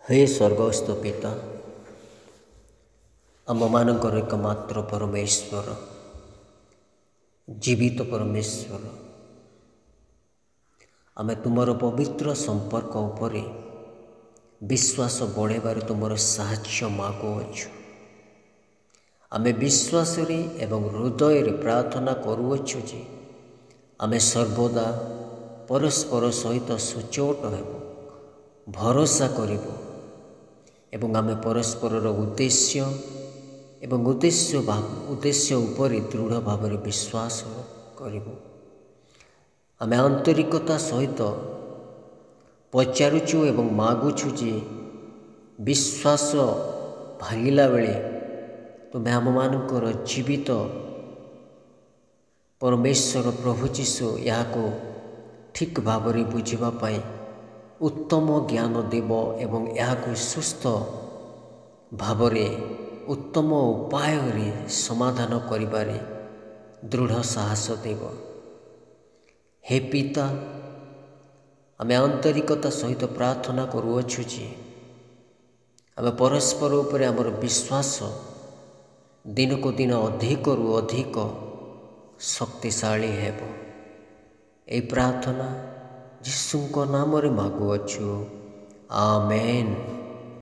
हे स्वर्गस्थ पिता, आमମାନଙ୍କର एकमात्र परमेश्वर, जीवित परमेश्वर, आमे तुमर पवित्र संपर्क उपरे विश्वास बढ़ेबार तुमर साहाय्य मागुअछु। आमे विश्वास एवं हृदय प्रार्थना करुअछु जे आमे सर्वदा परस्पर सहित सुचोट हेबु, भरोसा करिबु एवं आमे परस्पर उद्देश्य एवं उद्देश्य उपरे दृढ़ भाव विश्वास करिबु। आमे आंतरिकता सहित पचारुचु एवं मागुछु जे विश्वास भांगिला बेले तुमे आम मानकर जीवित परमेश्वर प्रभु जीशु याको ठीक भाव बुझिबा पाई उत्तम ज्ञान देव एवं याको सुस्थ भावरे उत्तम उपाय समाधान करिबारे दृढ़ साहस देव। हे पिता, आमे आंतरिकता सहित प्रार्थना करुअछु जे आमे परस्पर उपरे आमर विश्वास दिन को दिन अधिक रु अधिक शक्तिशाली हेब। ए प्रार्थना यीशुଙ୍କ नाम रे मागुअछु। आमेन।